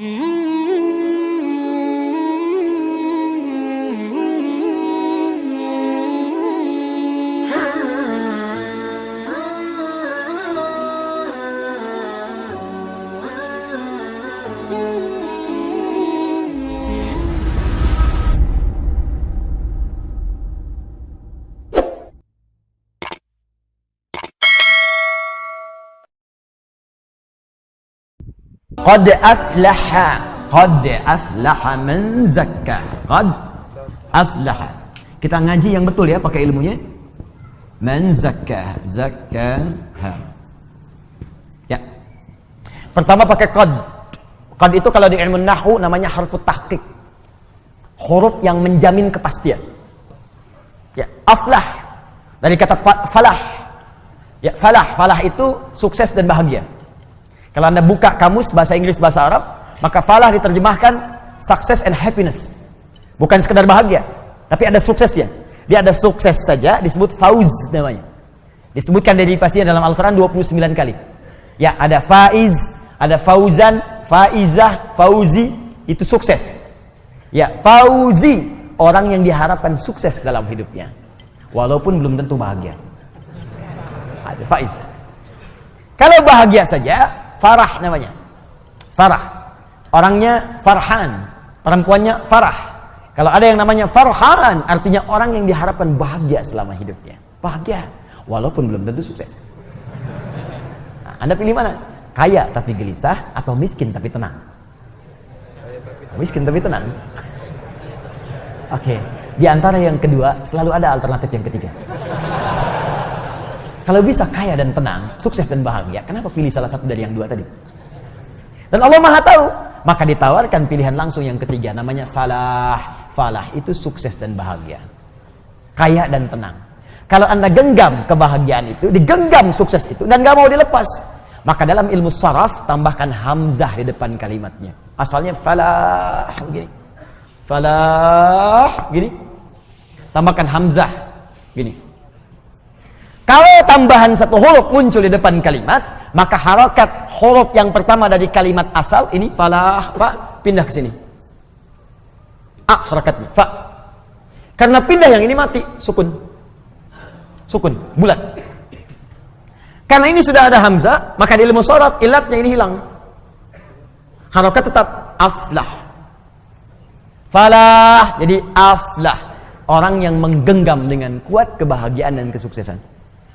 Qad aflaha man zakka. Qad aflaha. Kita ngaji yang betul ya, pakai ilmunya. Man zakka, zakkaha. Ya. Pertama pakai qad. Qad itu kalau di ilmu nahwu namanya harfu tahqiq. Huruf yang menjamin kepastian. Ya, aflah dari kata falah. Ya, falah itu sukses dan bahagia. Kalau Anda buka kamus bahasa Inggris, bahasa Arab, maka falah diterjemahkan success and happiness. Bukan sekedar bahagia, tapi ada suksesnya. Dia ada sukses saja, disebut fauz namanya. Disebutkan derivasinya dalam Al-Quran 29 kali. Ya, ada faiz, ada fauzan, faizah, fauzi, itu sukses. Ya, fauzi, orang yang diharapkan sukses dalam hidupnya. Walaupun belum tentu bahagia. Ada faiz. Kalau bahagia saja, farah namanya. Farah. Orangnya farhan, perempuannya farah. Kalau ada yang namanya farhan, artinya orang yang diharapkan bahagia selama hidupnya. Bahagia, walaupun belum tentu sukses. Nah, Anda pilih mana? Kaya tapi gelisah atau miskin tapi tenang? Miskin tapi tenang. Oke, di antara yang kedua selalu ada alternatif yang ketiga. Kalau bisa kaya dan tenang, sukses dan bahagia, kenapa pilih salah satu dari yang dua tadi? Dan Allah Maha tahu, maka ditawarkan pilihan langsung yang ketiga, namanya falah. Falah itu sukses dan bahagia, kaya dan tenang. Kalau Anda genggam kebahagiaan itu, digenggam sukses itu, dan gak mau dilepas, maka dalam ilmu saraf tambahkan hamzah di depan kalimatnya. Asalnya falah, gini. Falah, gini. Tambahkan hamzah, gini. Kalau tambahan satu huruf muncul di depan kalimat, maka harokat huruf yang pertama dari kalimat asal ini falah, fa, pindah ke sini. A harakatnya, fa. Karena pindah yang ini mati, sukun. Sukun, bulat. Karena ini sudah ada hamzah, maka di ilmu sharaf ilatnya ini hilang. Harokat tetap aflah. Falah, jadi aflah. Orang yang menggenggam dengan kuat kebahagiaan dan kesuksesan.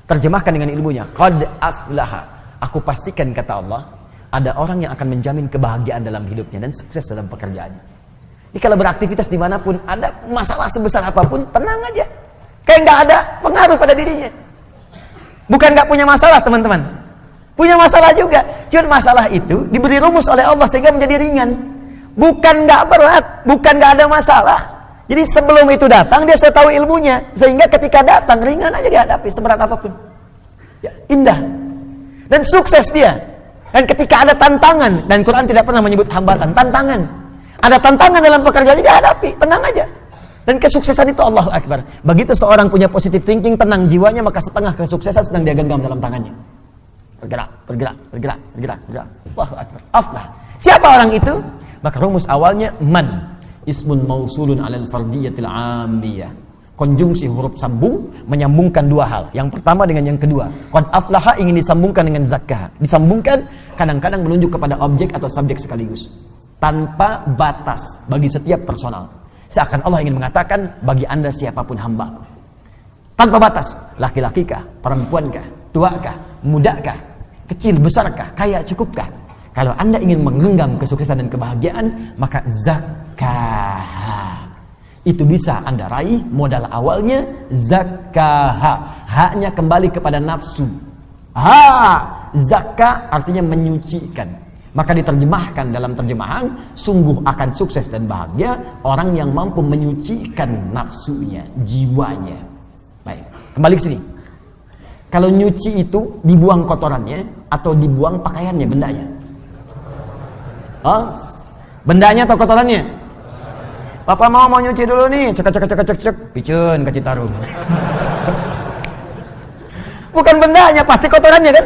Terjemahkan dengan ilmunya, qad aflaha. Aku pastikan, kata Allah, ada orang yang akan menjamin kebahagiaan dalam hidupnya dan sukses dalam pekerjaannya. Jadi kalau beraktivitas dimanapun, ada masalah sebesar apapun, tenang aja. Kayak nggak ada pengaruh pada dirinya. Bukan nggak punya masalah, teman-teman. Punya masalah juga. Cuma masalah itu diberi rumus oleh Allah sehingga menjadi ringan. Bukan nggak berat, bukan nggak ada masalah. Jadi sebelum itu datang, dia sudah tahu ilmunya. Sehingga ketika datang, ringan aja dihadapi, seberat apapun. Ya, indah. Dan sukses dia. Dan ketika ada tantangan, dan Quran tidak pernah menyebut hambatan, tantangan. Ada tantangan dalam pekerjaan, dihadapi, tenang aja. Dan kesuksesan itu Allahu Akbar. Begitu seorang punya positive thinking, tenang jiwanya, maka setengah kesuksesan sedang dia genggam dalam tangannya. Bergerak, bergerak, bergerak, bergerak, bergerak. Allahu Akbar. Aflah. Siapa orang itu? Maka rumus awalnya man. Ismun mausulun alal fardiyatil ambiyah. Konjungsi huruf sambung menyambungkan dua hal. Yang pertama dengan yang kedua. Qad aflaha ingin disambungkan dengan zakkah. Disambungkan kadang-kadang menunjuk kepada objek atau subjek sekaligus. Tanpa batas bagi setiap personal. Seakan Allah ingin mengatakan bagi Anda siapapun hamba. Tanpa batas. Laki-lakikah, perempuankah, tuakah, mudakah, kecil, besarkah, kaya, cukupkah. Kalau Anda ingin menggenggam kesuksesan dan kebahagiaan, maka zakkah. Itu bisa Anda raih, modal awalnya zakkah. Haknya kembali kepada nafsu. Zakkah artinya menyucikan. Maka diterjemahkan dalam terjemahan, sungguh akan sukses dan bahagia orang yang mampu menyucikan nafsunya, jiwanya. Baik, kembali ke sini. Kalau nyuci itu dibuang kotorannya atau dibuang pakaiannya, bendanya? Bendanya atau kotorannya? Papa mau nyuci dulu nih, cek, picun ke Citarum. Bukan bendanya, pasti kotorannya kan?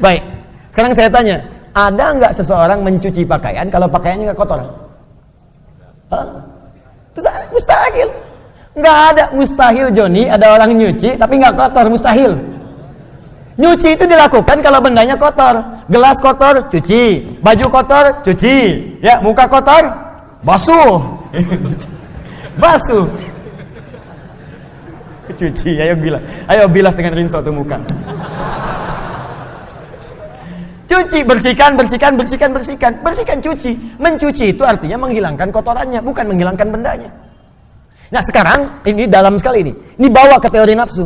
Baik, sekarang saya tanya, Ada nggak seseorang mencuci pakaian kalau pakaiannya nggak kotor? Hah? Mustahil. Nggak ada, mustahil Joni ada orang nyuci tapi nggak kotor, mustahil. Nyuci itu dilakukan kalau bendanya kotor. Gelas kotor, cuci. Baju kotor, cuci. Ya, muka kotor, basuh. Basuh. Cuci, ayo bilas dengan rinso tuh muka. Cuci, bersihkan, cuci. Mencuci itu artinya menghilangkan kotorannya, bukan menghilangkan bendanya. Nah sekarang, ini dalam sekali ini bawa ke teori nafsu.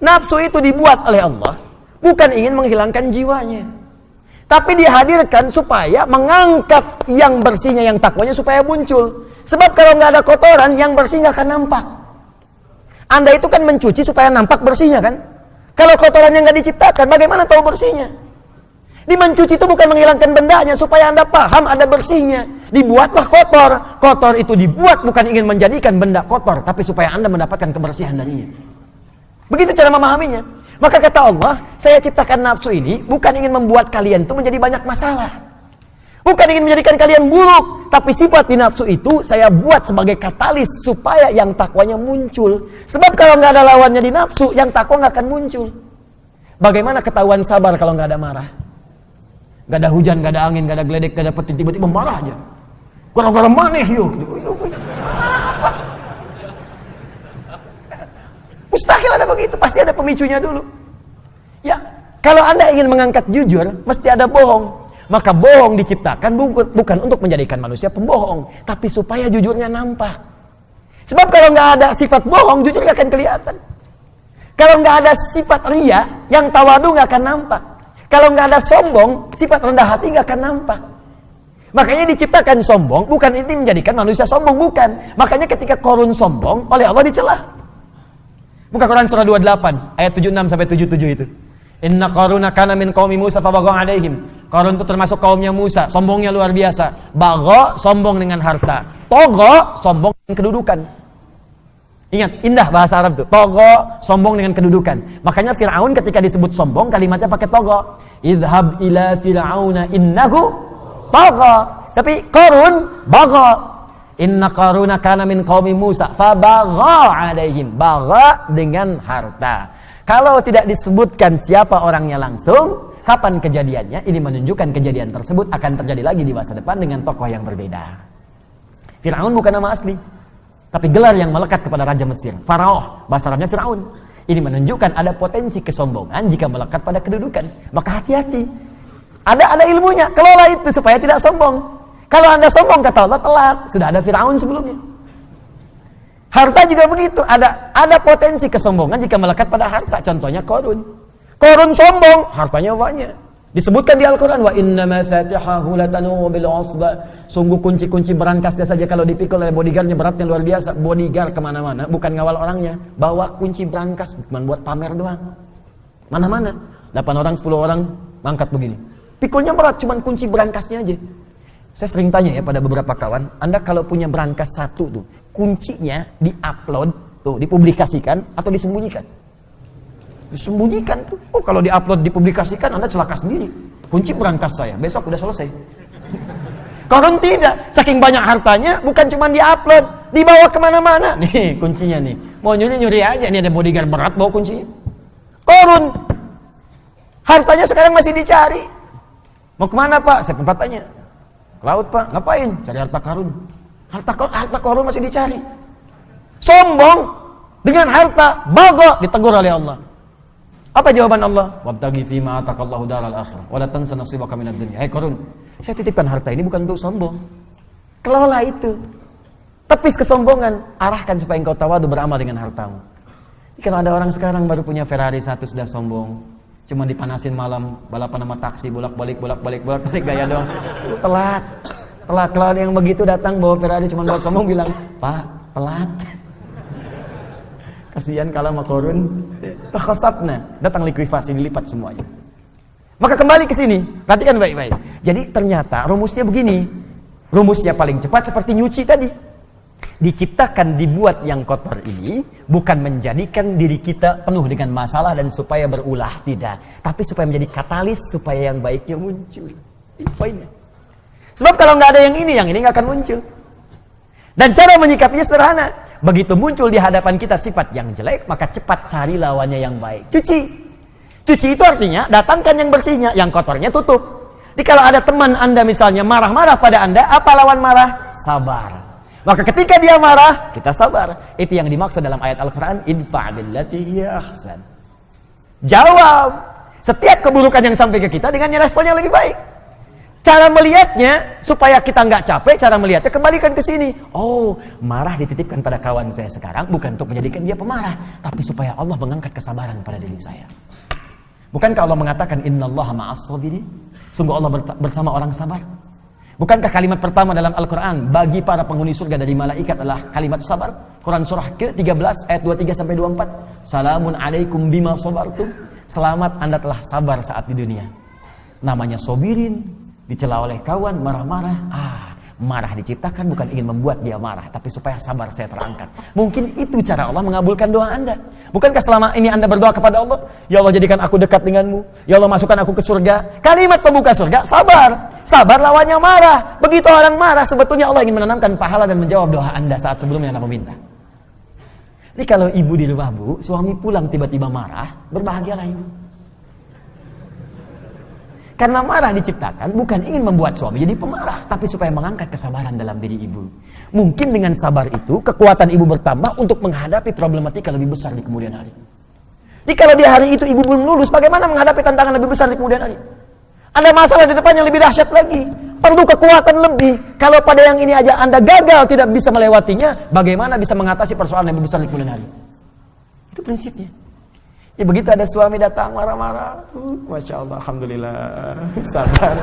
Nafsu itu dibuat oleh Allah, bukan ingin menghilangkan jiwanya. Tapi dihadirkan supaya mengangkat yang bersihnya, yang takwanya supaya muncul. Sebab kalau nggak ada kotoran, yang bersih nggak akan nampak. Anda itu kan mencuci supaya nampak bersihnya kan? Kalau kotorannya nggak diciptakan, bagaimana tahu bersihnya? Di mencuci itu bukan menghilangkan bendanya, supaya Anda paham ada bersihnya. Dibuatlah kotor. Kotor itu dibuat bukan ingin menjadikan benda kotor, tapi supaya Anda mendapatkan kebersihan darinya. Begitu cara memahaminya. Maka kata Allah, saya ciptakan nafsu ini bukan ingin membuat kalian itu menjadi banyak masalah. Bukan ingin menjadikan kalian buruk, tapi sifat di nafsu itu saya buat sebagai katalis supaya yang takwanya muncul. Sebab kalau nggak ada lawannya di nafsu, yang takwa nggak akan muncul. Bagaimana ketahuan sabar kalau nggak ada marah? Nggak ada hujan, nggak ada angin, nggak ada geledek, nggak ada petir, tiba-tiba marah aja. Gara-gara maneh yuk. Mustahil ada begitu, pasti ada pemicunya dulu. Ya, kalau Anda ingin mengangkat jujur, mesti ada bohong. Maka bohong diciptakan bukan untuk menjadikan manusia pembohong, tapi supaya jujurnya nampak. Sebab kalau nggak ada sifat bohong, jujur nggak akan kelihatan. Kalau nggak ada sifat ria, yang tawadu nggak akan nampak. Kalau nggak ada sombong, sifat rendah hati nggak akan nampak. Makanya diciptakan sombong, bukan ini menjadikan manusia sombong, bukan. Makanya ketika Qarun sombong, oleh Allah dicela. Buka Quran surah 28, ayat 76 sampai 77 itu. Inna Qaruna kana min qaumi Musa fabagha alaihim. Qarun itu termasuk kaumnya Musa, sombongnya luar biasa. Bagha, sombong dengan harta. Togha, sombong dengan kedudukan. Ingat, indah bahasa Arab itu. Togha, sombong dengan kedudukan. Makanya Fir'aun ketika disebut sombong, kalimatnya pakai togha. Idhab ila fir'auna innahu togha. Tapi Qarun, bagha. Inna Qaruna kana min qaumi Musa fabagha alaihim. Bagha dengan harta. Kalau tidak disebutkan siapa orangnya langsung, kapan kejadiannya, ini menunjukkan kejadian tersebut akan terjadi lagi di masa depan dengan tokoh yang berbeda. Fir'aun bukan nama asli, tapi gelar yang melekat kepada Raja Mesir. Faraoh, bahasa Arabnya Fir'aun. Ini menunjukkan ada potensi kesombongan jika melekat pada kedudukan. Maka hati-hati. Ada ilmunya, kelola itu supaya tidak sombong. Kalau Anda sombong, kata Allah, telat. Sudah ada Fir'aun sebelumnya. Harta juga begitu, ada potensi kesombongan jika melekat pada harta. Contohnya Qarun. Qarun sombong, hartanya banyak. Disebutkan di Al-Quran, wa inna mafatihahu latanu bil usba. Sungguh kunci-kunci berangkasnya saja kalau dipikul oleh bodyguardnya beratnya luar biasa. Bodyguard kemana-mana, bukan ngawal orangnya, bawa kunci berangkas, bukan buat pamer doang. Mana-mana, 8 orang, 10 orang mangkat begini. Pikulnya berat, cuman kunci berangkasnya aja. Saya sering tanya ya pada beberapa kawan, Anda kalau punya berangkas satu tuh, kuncinya di-upload, tuh dipublikasikan atau disembunyikan? Disembunyikan tuh. Oh, kalau di-upload dipublikasikan, Anda celaka sendiri. Kunci berangkas saya, besok udah selesai. Qarun tidak, saking banyak hartanya, bukan cuma di-upload, dibawa kemana-mana. Nih kuncinya nih, mau nyuri aja, nih ada bodyguard berat bawa kuncinya. Qarun, hartanya sekarang masih dicari. Mau kemana Pak? Saya sempat tanya. Ke laut Pak, ngapain? Cari harta Qarun. Harta Qarun masih dicari. Sombong dengan harta, bagha, ditegur oleh Allah. Apa jawaban Allah? Wabtaghi fima ataqallahu daral akhirah wa la tansa nasibaka minad dunya. Hai Qarun, saya titipkan harta ini bukan untuk sombong. Kelola itu. Tepis kesombongan, arahkan supaya engkau tawadu beramal dengan hartamu. Kalau ada orang sekarang baru punya Ferrari 1 sudah sombong, cuma dipanasin malam, balapan sama taksi, bolak-balik gaya doang. Telat. Kalau ada yang begitu datang bawa Ferrari cuma buat sombong, bilang, Pak, telat. Kasihan kalau sama Qarun, takhasabna, datang likuifasi, dilipat semuanya. Maka kembali ke sini, perhatikan baik-baik. Jadi ternyata rumusnya begini. Rumusnya paling cepat seperti nyuci tadi. diciptakan, dibuat yang kotor ini bukan menjadikan diri kita penuh dengan masalah dan supaya berulah, tidak. Tapi supaya menjadi katalis supaya yang baiknya muncul. Ini poinnya. Sebab kalau nggak ada yang ini nggak akan muncul. Dan cara menyikapinya sederhana. Begitu muncul di hadapan kita sifat yang jelek, maka cepat cari lawannya yang baik. Cuci. Cuci itu artinya datangkan yang bersihnya, yang kotornya tutup. Jadi kalau ada teman Anda misalnya marah-marah pada Anda, apa lawan marah? Sabar. Maka ketika dia marah, kita sabar. Itu yang dimaksud dalam ayat Al-Quran, idfa' billati hiya ahsan. Jawab setiap keburukan yang sampai ke kita dengan respon yang lebih baik. Cara melihatnya, supaya kita nggak capek, cara melihatnya kembalikan ke sini. Oh, marah dititipkan pada kawan saya sekarang, bukan untuk menjadikan dia pemarah, tapi supaya Allah mengangkat kesabaran pada diri saya. Bukankah Allah mengatakan, innallaha ma'as sabirin? Sungguh Allah bersama orang sabar. Bukankah kalimat pertama dalam Al-Quran bagi para penghuni surga dari malaikat adalah kalimat sabar? Quran surah ke-13 ayat 23-24. Salamun alaikum bima sabartum. Selamat Anda telah sabar saat di dunia. Namanya sobirin, dicela oleh kawan, marah-marah. Marah diciptakan bukan ingin membuat dia marah, tapi supaya sabar saya terangkat. Mungkin itu cara Allah mengabulkan doa Anda. Bukankah selama ini Anda berdoa kepada Allah, ya Allah jadikan aku dekat denganmu, ya Allah masukkan aku ke surga. Kalimat pembuka surga, sabar. Sabar lawannya marah. Begitu orang marah, sebetulnya Allah ingin menanamkan pahala dan menjawab doa Anda saat sebelumnya Anda meminta. Jadi kalau ibu di rumah bu, suami pulang tiba-tiba marah, berbahagialah ibu. Karena marah diciptakan bukan ingin membuat suami jadi pemarah, tapi supaya mengangkat kesabaran dalam diri ibu. Mungkin dengan sabar itu, kekuatan ibu bertambah untuk menghadapi problematika lebih besar di kemudian hari. Jadi kalau di hari itu ibu belum lulus, bagaimana menghadapi tantangan lebih besar di kemudian hari? Ada masalah di depan yang lebih dahsyat lagi, perlu kekuatan lebih. Kalau pada yang ini aja Anda gagal, tidak bisa melewatinya, bagaimana bisa mengatasi persoalan yang lebih besar di kemudian hari? Itu prinsipnya. Ya begitu ada suami datang marah-marah, Masya Allah, Alhamdulillah, sabar.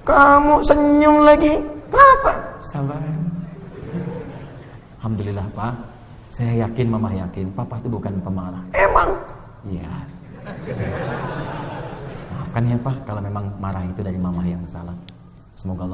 Kamu senyum lagi, kenapa? Sabar. Alhamdulillah Pak, saya yakin, Mama yakin, Papa itu bukan pemarah. Emang? Iya. Maafkan ya Pak, kalau memang marah itu dari Mama yang salah. Semoga Allah